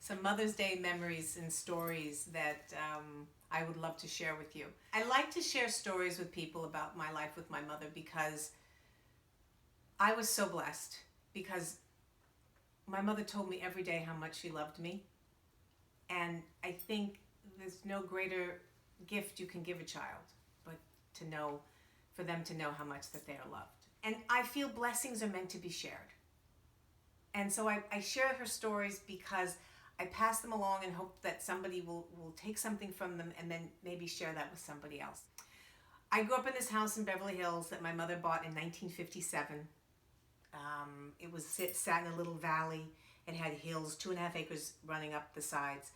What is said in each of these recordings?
some Mother's Day memories and stories that I would love to share with you. I like to share stories with people about my life with my mother because I was so blessed, because my mother told me every day how much she loved me. And I think there's no greater gift you can give a child, but to know, for them to know how much that they are loved. And I feel blessings are meant to be shared. And so I share her stories because I pass them along and hope that somebody will take something from them and then maybe share that with somebody else. I grew up in this house in Beverly Hills that my mother bought in 1957. It was sat in a little valley. It had hills, 2.5 acres running up the sides.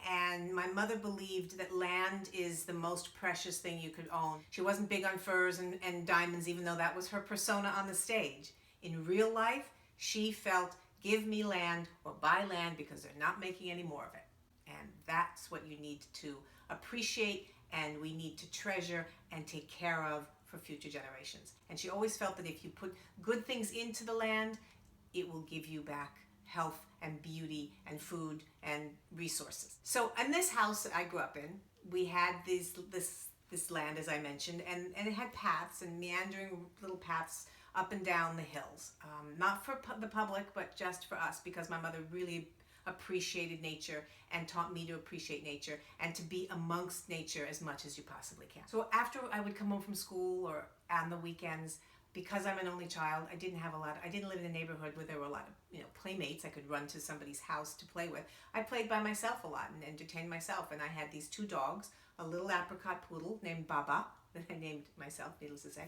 And my mother believed that land is the most precious thing you could own. She wasn't big on furs and diamonds, even though that was her persona on the stage. In real life, she felt, give me land or buy land because they're not making any more of it. And that's what you need to appreciate, and we need to treasure and take care of for future generations. And she always felt that if you put good things into the land, it will give you back health and beauty and food and resources. So in this house that I grew up in, we had this land, as I mentioned, and it had paths and meandering little paths up and down the hills. Not for the public, but just for us, because my mother really appreciated nature and taught me to appreciate nature and to be amongst nature as much as you possibly can. So after I would come home from school or on the weekends, because I'm an only child, I didn't live in a neighborhood where there were a lot of playmates I could run to somebody's house to play with. I played by myself a lot and entertained myself, and I had these 2 dogs, a little apricot poodle named Baba, that I named myself, needless to say,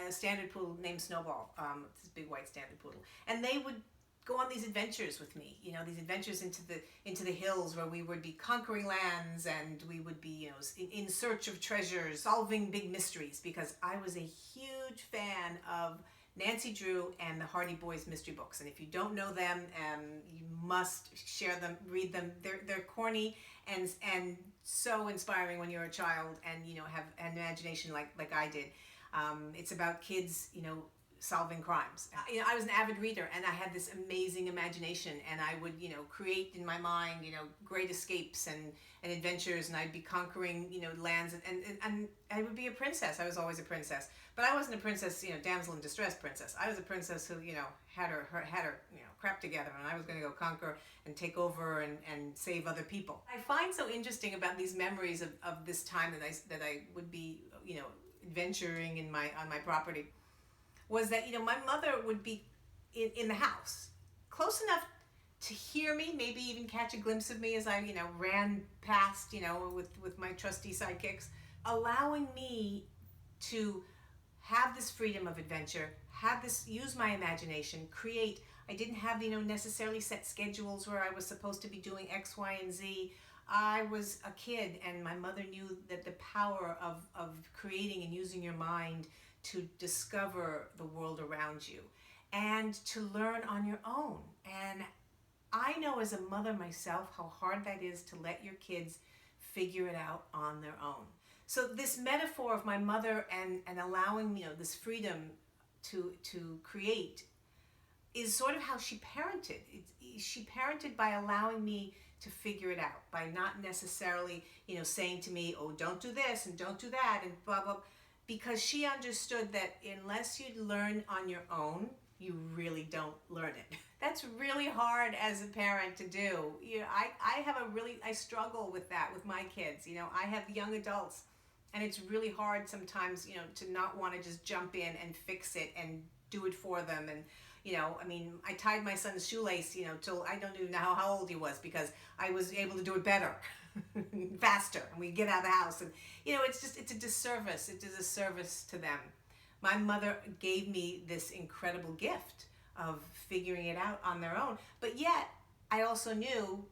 a standard poodle named Snowball, this big white standard poodle. And they would go on these adventures with me, these adventures into the hills where we would be conquering lands, and we would be, in search of treasures, solving big mysteries, because I was a huge fan of Nancy Drew and the Hardy Boys mystery books. And if you don't know them, you must share them, read them. They're corny and so inspiring when you're a child and have an imagination like I did. It's about kids, solving crimes. I was an avid reader, and I had this amazing imagination, and I would, create in my mind, great escapes and adventures, and I'd be conquering, lands, and I would be a princess. I was always a princess, but I wasn't a princess, damsel in distress princess. I was a princess who, had her crap together, and I was going to go conquer and take over and save other people. I find so interesting about these memories of this time that I would be, adventuring on my property, was that, my mother would be in the house, close enough to hear me, maybe even catch a glimpse of me as I, ran past, with my trusty sidekicks, allowing me to have this freedom of adventure, use my imagination, create. I didn't have, necessarily set schedules where I was supposed to be doing X, Y, and Z. I was a kid, and my mother knew that the power of creating and using your mind to discover the world around you and to learn on your own. And I know as a mother myself how hard that is, to let your kids figure it out on their own. So this metaphor of my mother and allowing me, this freedom to create is sort of how she parented. She parented by allowing me to figure it out, by not necessarily, saying to me, oh, don't do this and don't do that and blah, blah, because she understood that unless you learn on your own, you really don't learn it. That's really hard as a parent to do. I struggle with that with my kids. I have young adults, and it's really hard sometimes, to not want to just jump in and fix it and do it for them. And I tied my son's shoelace, till I don't even know how old he was, because I was able to do it better, faster, and we get out of the house. And, it's a disservice. It is a service to them. My mother gave me this incredible gift of figuring it out on their own. But yet, I also knew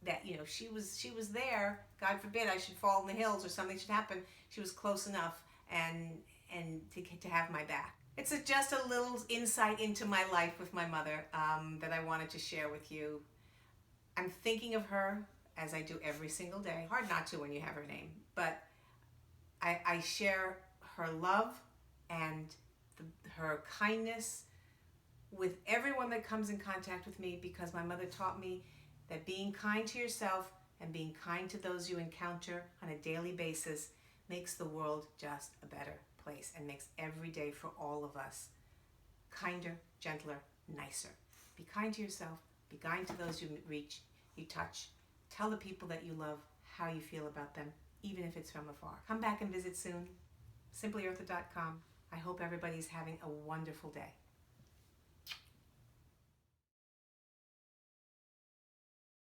that, she was there. God forbid I should fall in the hills or something should happen. She was close enough and to have my back. It's just a little insight into my life with my mother that I wanted to share with you. I'm thinking of her as I do every single day. Hard not to when you have her name, but I share her love and her kindness with everyone that comes in contact with me, because my mother taught me that being kind to yourself and being kind to those you encounter on a daily basis makes the world just a better place and makes every day for all of us kinder, gentler, nicer. Be kind to yourself. Be kind to those you reach, you touch. Tell the people that you love how you feel about them, even if it's from afar. Come back and visit soon. SimplyEartha.com. I hope everybody's having a wonderful day.